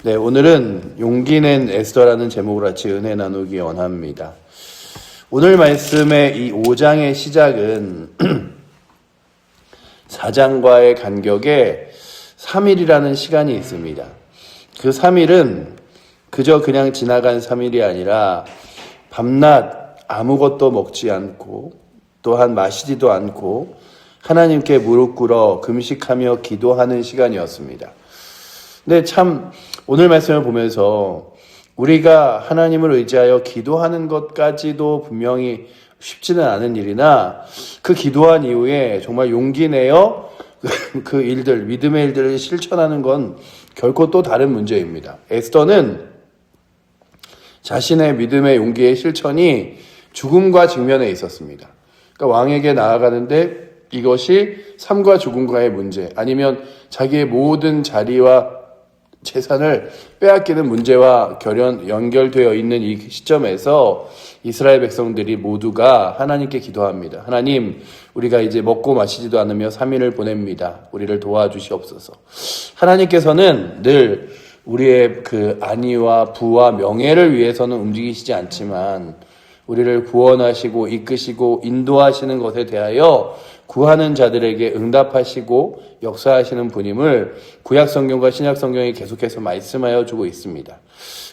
네, 오늘은 용기 낸 에스더라는 제목으로 같이 은혜 나누기 원합니다. 오늘 말씀의 이 5장의 시작은 4장과의 간격에 3일이라는 시간이 있습니다. 그 3일은 그저 그냥 지나간 3일이 아니라 밤낮 아무것도 먹지 않고 또한 마시지도 않고 하나님께 무릎 꿇어 금식하며 기도하는 시간이었습니다. 근데 참 오늘 말씀을 보면서 우리가 하나님을 의지하여 기도하는 것까지도 분명히 쉽지는 않은 일이나 그 기도한 이후에 정말 용기 내어 그 일들, 믿음의 일들을 실천하는 건 결코 또 다른 문제입니다. 에스더는 자신의 믿음의 용기의 실천이 죽음과 직면해 있었습니다. 그러니까 왕에게 나아가는데 이것이 삶과 죽음과의 문제, 아니면 자기의 모든 자리와 재산을 빼앗기는 문제와 연결되어 있는 이 시점에서 이스라엘 백성들이 모두가 하나님께 기도합니다. 하나님, 우리가 이제 먹고 마시지도 않으며 3일을 보냅니다. 우리를 도와주시옵소서. 하나님께서는 늘 우리의 그 안위와 부와 명예를 위해서는 움직이시지 않지만 우리를 구원하시고 이끄시고 인도하시는 것에 대하여 구하는 자들에게 응답하시고 역사하시는 분임을 구약성경과 신약성경이 계속해서 말씀하여 주고 있습니다.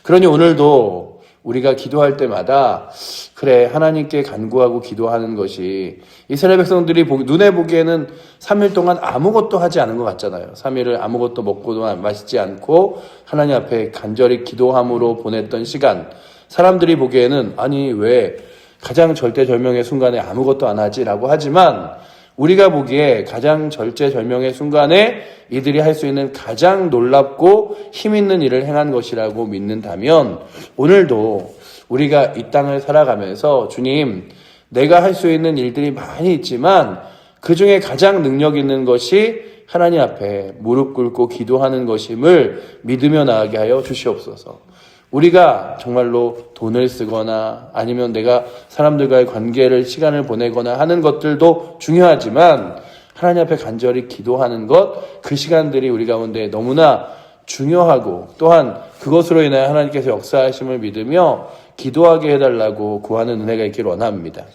그러니 오늘도 우리가 기도할 때마다 그래, 하나님께 간구하고 기도하는 것이 이스라엘 백성들이 눈에 보기에는 3일 동안 아무것도 하지 않은 것 같잖아요. 3일을 아무것도 먹고도 마시지 않고 하나님 앞에 간절히 기도함으로 보냈던 시간, 사람들이 보기에는 아니 왜 가장 절대절명의 순간에 아무것도 안 하지라고 하지만 우리가 보기에 가장 절제절명의 순간에 이들이 할 수 있는 가장 놀랍고 힘있는 일을 행한 것이라고 믿는다면 오늘도 우리가 이 땅을 살아가면서 주님, 내가 할 수 있는 일들이 많이 있지만 그 중에 가장 능력 있는 것이 하나님 앞에 무릎 꿇고 기도하는 것임을 믿으며 나아가게 하여 주시옵소서. 우리가 정말로 돈을 쓰거나 아니면 내가 사람들과의 관계를 시간을 보내거나 하는 것들도 중요하지만 하나님 앞에 간절히 기도하는 것, 그 시간들이 우리 가운데 너무나 중요하고 또한 그것으로 인하여 하나님께서 역사하심을 믿으며 기도하게 해달라고 구하는 은혜가 있기를 원합니다.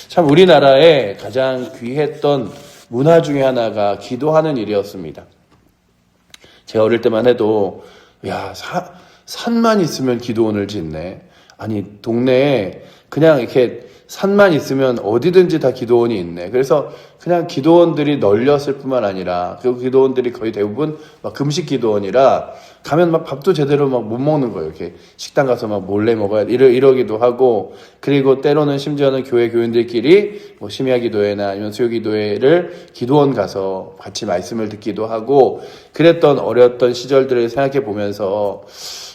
참 우리나라의 가장 귀했던 문화 중에 하나가 기도하는 일이었습니다. 제가 어릴 때만 해도 산만 있으면 기도원을 짓네. 아니 동네에 그냥 이렇게 산만 있으면 어디든지 다 기도원이 있네. 그래서 그냥 기도원들이 널렸을 뿐만 아니라 그 기도원들이 거의 대부분 막 금식 기도원이라 가면 막 밥도 제대로 막 못 먹는 거예요. 이렇게 식당 가서 막 몰래 먹어야 이러기도 하고, 그리고 때로는 심지어는 교회 교인들끼리 뭐 심야 기도회나 아니면 수요 기도회를 기도원 가서 같이 말씀을 듣기도 하고 그랬던 어렸던 시절들을 생각해 보면서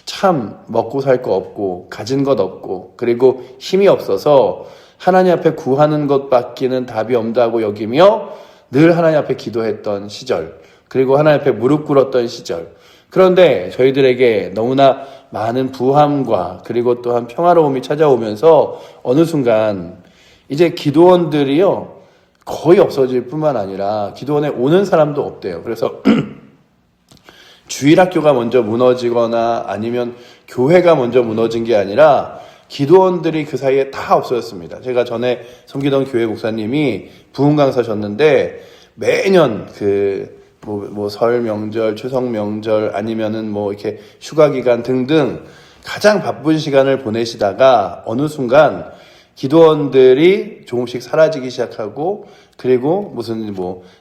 참 먹고 살 거 없고 가진 것 없고 그리고 힘이 없어서 하나님 앞에 구하는 것밖에는 답이 없다고 여기며 늘 하나님 앞에 기도했던 시절, 그리고 하나님 앞에 무릎 꿇었던 시절. 그런데 저희들에게 너무나 많은 부함과 그리고 또한 평화로움이 찾아오면서 어느 순간 이제 기도원들이요 거의 없어질 뿐만 아니라 기도원에 오는 사람도 없대요. 그래서 주일학교가 먼저 무너지거나 아니면 교회가 먼저 무너진 게 아니라 기도원들이 그 사이에 다 없어졌습니다. 제가 전에 섬기던 교회 목사님이 부흥 강사셨는데 매년 설 명절, 추석 명절 아니면은 이렇게 휴가 기간 등등 가장 바쁜 시간을 보내시다가 어느 순간 기도원들이 조금씩 사라지기 시작하고 그리고 무슨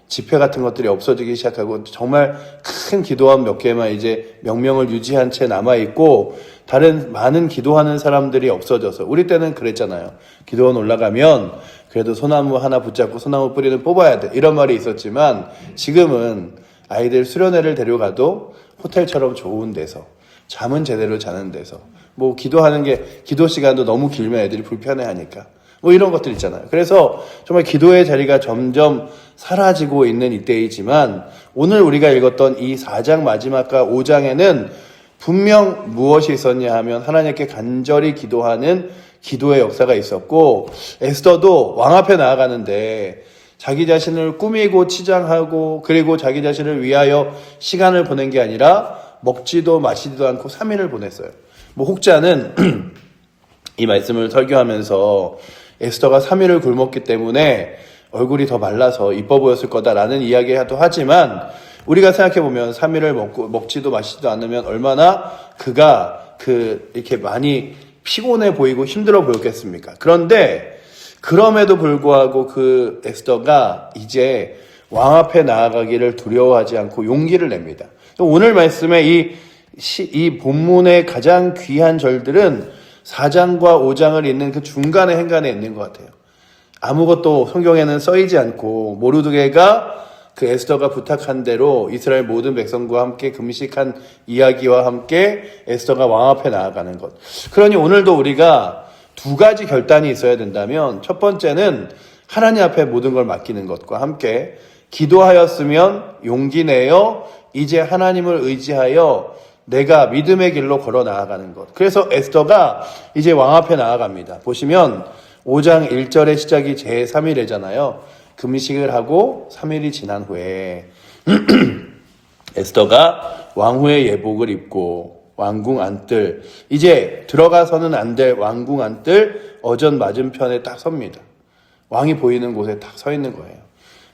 집회 같은 것들이 없어지기 시작하고 정말 큰 기도원 몇 개만 이제 명명을 유지한 채 남아있고 다른 많은 기도하는 사람들이 없어져서, 우리 때는 그랬잖아요. 기도원 올라가면 그래도 소나무 하나 붙잡고 소나무 뿌리는 뽑아야 돼 이런 말이 있었지만 지금은 아이들 수련회를 데려가도 호텔처럼 좋은 데서 잠은 제대로 자는 데서 기도하는 게 기도 시간도 너무 길면 애들이 불편해하니까 이런 것들 있잖아요. 그래서 정말 기도의 자리가 점점 사라지고 있는 이때이지만 오늘 우리가 읽었던 이 4장 마지막과 5장에는 분명 무엇이 있었냐 하면 하나님께 간절히 기도하는 기도의 역사가 있었고, 에스더도 왕 앞에 나아가는데 자기 자신을 꾸미고 치장하고 그리고 자기 자신을 위하여 시간을 보낸 게 아니라 먹지도 마시지도 않고 3일을 보냈어요. 뭐 혹자는 이 말씀을 설교하면서 에스더가 3일을 굶었기 때문에 얼굴이 더 말라서 이뻐 보였을 거다라는 이야기도 하지만 우리가 생각해보면 3일을 먹지도 마시지도 않으면 얼마나 그가 이렇게 많이 피곤해 보이고 힘들어 보였겠습니까? 그런데 그럼에도 불구하고 그 에스더가 이제 왕 앞에 나아가기를 두려워하지 않고 용기를 냅니다. 오늘 말씀의 이 본문의 가장 귀한 절들은 4장과 5장을 잇는 그 중간의 행간에 있는 것 같아요. 아무것도 성경에는 써있지 않고 모르드게가 그 에스더가 부탁한 대로 이스라엘 모든 백성과 함께 금식한 이야기와 함께 에스더가 왕 앞에 나아가는 것. 그러니 오늘도 우리가 두 가지 결단이 있어야 된다면 첫 번째는 하나님 앞에 모든 걸 맡기는 것과 함께 기도하였으면 용기 내어 이제 하나님을 의지하여 내가 믿음의 길로 걸어 나아가는 것. 그래서 에스더가 이제 왕 앞에 나아갑니다. 보시면 5장 1절의 시작이 제3일이잖아요. 금식을 하고 3일이 지난 후에 에스더가 왕후의 예복을 입고 왕궁 안뜰, 이제 들어가서는 안 될 왕궁 안뜰 어전 맞은편에 딱 섭니다. 왕이 보이는 곳에 딱 서 있는 거예요.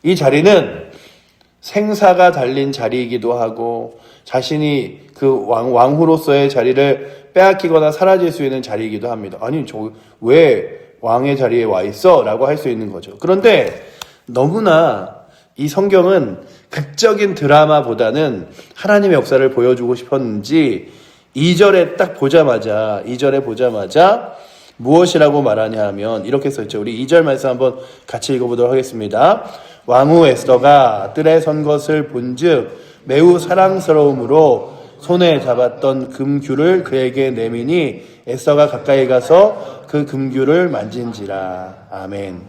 이 자리는 생사가 달린 자리이기도 하고 자신이 그 왕후로서의 자리를 빼앗기거나 사라질 수 있는 자리이기도 합니다. 아니, 저 왜 왕의 자리에 와 있어? 라고 할 수 있는 거죠. 그런데 너무나 이 성경은 극적인 드라마보다는 하나님의 역사를 보여주고 싶었는지 2절에 보자마자 무엇이라고 말하냐 하면 이렇게 써있죠. 우리 2절 말씀 한번 같이 읽어보도록 하겠습니다. 왕후 에스더가 뜰에 선 것을 본즉 매우 사랑스러움으로 손에 잡았던 금규를 그에게 내미니 에스더가 가까이 가서 그 금규를 만진지라. 아멘.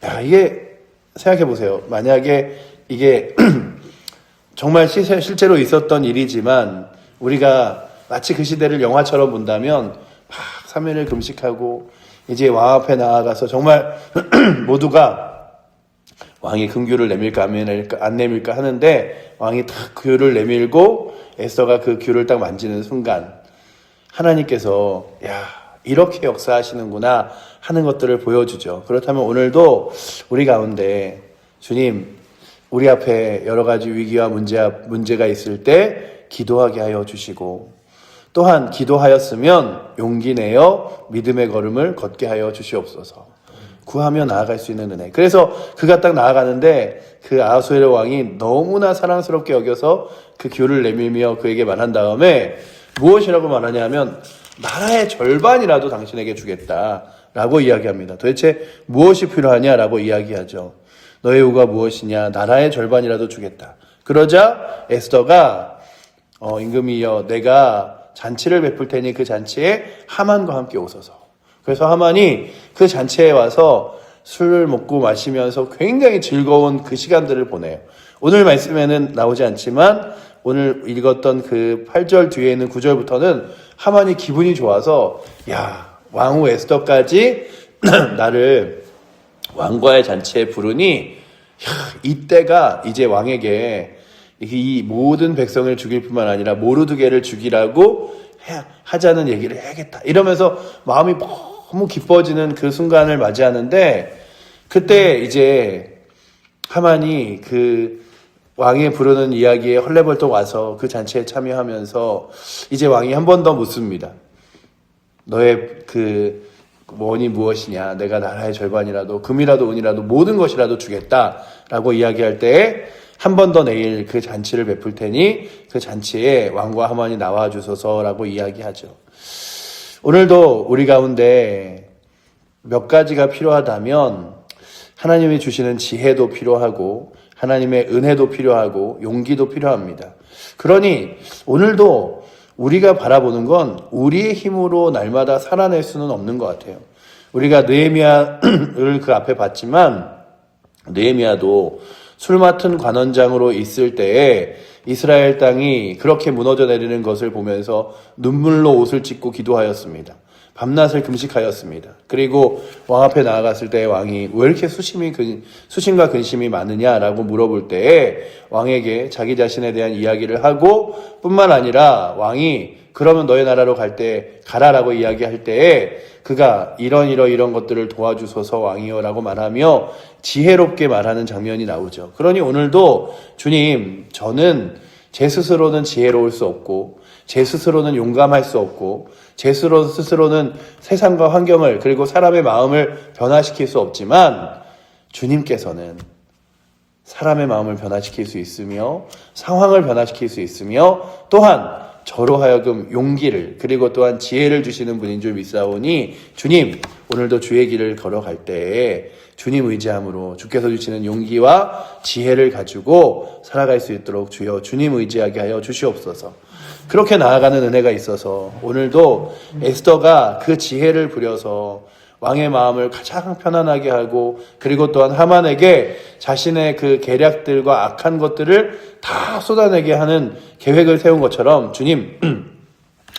야, 이게 생각해 보세요. 만약에 이게 정말 실제로 있었던 일이지만 우리가 마치 그 시대를 영화처럼 본다면 막 3일을 금식하고 이제 왕 앞에 나아가서 정말 모두가 왕이 금규를 내밀까 안 내밀까 하는데 왕이 딱 규를 내밀고 에스더가 그 규를 딱 만지는 순간 하나님께서 야, 이렇게 역사하시는구나 하는 것들을 보여주죠. 그렇다면 오늘도 우리 가운데 주님, 우리 앞에 여러 가지 위기와 문제가 있을 때 기도하게 하여 주시고 또한 기도하였으면 용기 내어 믿음의 걸음을 걷게 하여 주시옵소서. 구하며 나아갈 수 있는 은혜. 그래서 그가 딱 나아가는데 그 아하수에르 왕이 너무나 사랑스럽게 여겨서 그 규를 내밀며 그에게 말한 다음에 무엇이라고 말하냐 하면 나라의 절반이라도 당신에게 주겠다라고 이야기합니다. 도대체 무엇이 필요하냐라고 이야기하죠. 너의 요구가 무엇이냐? 나라의 절반이라도 주겠다. 그러자 에스더가 임금이여 내가 잔치를 베풀 테니 그 잔치에 하만과 함께 오소서. 그래서 하만이 그 잔치에 와서 술을 먹고 마시면서 굉장히 즐거운 그 시간들을 보내요. 오늘 말씀에는 나오지 않지만 오늘 읽었던 그 8절 뒤에 있는 9절부터는 하만이 기분이 좋아서 야, 왕후 에스더까지 나를 왕과의 잔치에 부르니 이때가 이제 왕에게 이 모든 백성을 죽일 뿐만 아니라 모르드게를 죽이라고 하자는 얘기를 해야겠다. 이러면서 마음이 너무 기뻐지는 그 순간을 맞이하는데 그때 이제 하만이 그 왕이 부르는 이야기에 헐레벌떡 와서 그 잔치에 참여하면서 이제 왕이 한 번 더 묻습니다. 너의 그 원이 무엇이냐? 내가 나라의 절반이라도 금이라도 은이라도 모든 것이라도 주겠다라고 이야기할 때에 한 번 더 내일 그 잔치를 베풀 테니 그 잔치에 왕과 하만이 나와 주소서라고 이야기하죠. 오늘도 우리 가운데 몇 가지가 필요하다면 하나님이 주시는 지혜도 필요하고 하나님의 은혜도 필요하고 용기도 필요합니다. 그러니 오늘도 우리가 바라보는 건 우리의 힘으로 날마다 살아낼 수는 없는 것 같아요. 우리가 느헤미야를 그 앞에 봤지만 느헤미야도 술 맡은 관원장으로 있을 때에 이스라엘 땅이 그렇게 무너져 내리는 것을 보면서 눈물로 옷을 찢고 기도하였습니다. 밤낮을 금식하였습니다. 그리고 왕 앞에 나아갔을 때 왕이 왜 이렇게 수심과 근심이 많으냐라고 물어볼 때에 왕에게 자기 자신에 대한 이야기를 하고 뿐만 아니라 왕이 그러면 너의 나라로 갈 때 가라라고 이야기할 때에 그가 이런 것들을 도와주소서 왕이여라고 말하며 지혜롭게 말하는 장면이 나오죠. 그러니 오늘도 주님, 저는 제 스스로는 지혜로울 수 없고 제 스스로는 용감할 수 없고 제 스스로는 세상과 환경을 그리고 사람의 마음을 변화시킬 수 없지만 주님께서는 사람의 마음을 변화시킬 수 있으며 상황을 변화시킬 수 있으며 또한 저로 하여금 용기를 그리고 또한 지혜를 주시는 분인 줄 믿사오니 주님, 오늘도 주의 길을 걸어갈 때에 주님 의지함으로 주께서 주시는 용기와 지혜를 가지고 살아갈 수 있도록 주여 주님 의지하게 하여 주시옵소서. 그렇게 나아가는 은혜가 있어서 오늘도 에스더가 그 지혜를 부려서 왕의 마음을 가장 편안하게 하고 그리고 또한 하만에게 자신의 그 계략들과 악한 것들을 다 쏟아내게 하는 계획을 세운 것처럼 주님,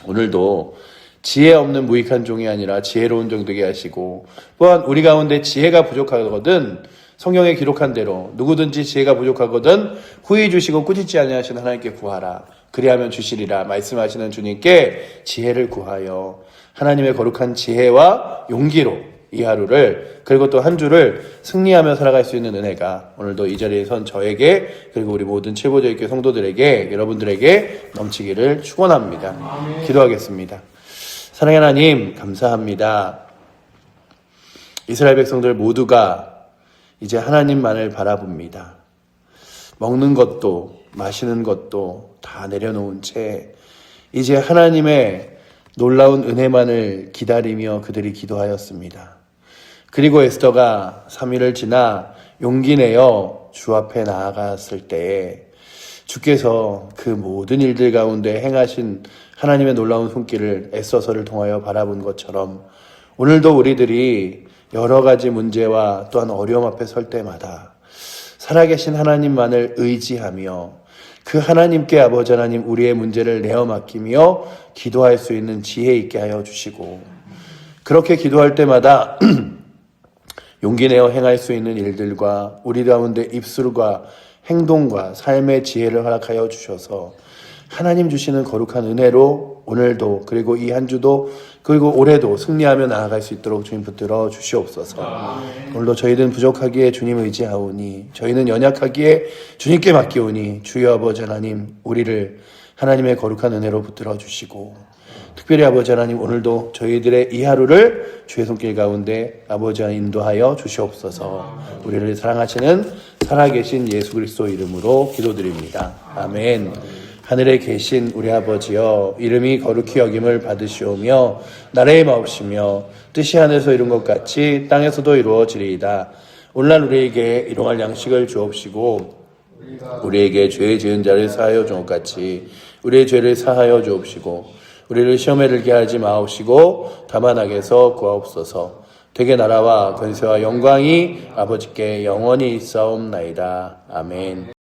오늘도 지혜 없는 무익한 종이 아니라 지혜로운 종 되게 하시고 또한 우리 가운데 지혜가 부족하거든 성경에 기록한 대로 누구든지 지혜가 부족하거든 후히 주시고 꾸짖지 아니하시는 하나님께 구하라. 그리하면 주시리라 말씀하시는 주님께 지혜를 구하여 하나님의 거룩한 지혜와 용기로 이 하루를 그리고 또 한 주를 승리하며 살아갈 수 있는 은혜가 오늘도 이 자리에 선 저에게 그리고 우리 모든 칠보조교회 성도들에게 여러분들에게 넘치기를 축원합니다. 기도하겠습니다. 사랑의 하나님 감사합니다. 이스라엘 백성들 모두가 이제 하나님만을 바라봅니다. 먹는 것도 마시는 것도 다 내려놓은 채 이제 하나님의 놀라운 은혜만을 기다리며 그들이 기도하였습니다. 그리고 에스더가 3일을 지나 용기 내어 주 앞에 나아갔을 때에 주께서 그 모든 일들 가운데 행하신 하나님의 놀라운 손길을 에스더서를 통하여 바라본 것처럼 오늘도 우리들이 여러 가지 문제와 또한 어려움 앞에 설 때마다 살아계신 하나님만을 의지하며 그 하나님께 아버지 하나님 우리의 문제를 내어 맡기며 기도할 수 있는 지혜 있게 하여 주시고 그렇게 기도할 때마다 용기 내어 행할 수 있는 일들과 우리 가운데 입술과 행동과 삶의 지혜를 허락하여 주셔서 하나님 주시는 거룩한 은혜로 오늘도 그리고 이 한 주도 그리고 올해도 승리하며 나아갈 수 있도록 주님 붙들어 주시옵소서. 오늘도 저희는 부족하기에 주님 의지하오니 저희는 연약하기에 주님께 맡기오니 주여 아버지 하나님 우리를 하나님의 거룩한 은혜로 붙들어 주시고 특별히 아버지 하나님 오늘도 저희들의 이 하루를 주의 손길 가운데 아버지 하나님 인도하여 주시옵소서. 우리를 사랑하시는 살아계신 예수 그리스도 이름으로 기도드립니다. 아멘. 하늘에 계신 우리 아버지여 이름이 거룩히 여김을 받으시오며 나라의 마옵시며 뜻이 하늘에서 이룬 것 같이 땅에서도 이루어지리이다. 오늘날 우리에게 일용할 양식을 주옵시고 우리에게 죄 지은 자를 사하여 준 것 같이 우리의 죄를 사하여 주옵시고 우리를 시험에 들게 하지 마옵시고 다만 악에서 구하옵소서. 되게 나라와 권세와 영광이 아버지께 영원히 있사옵나이다. 아멘.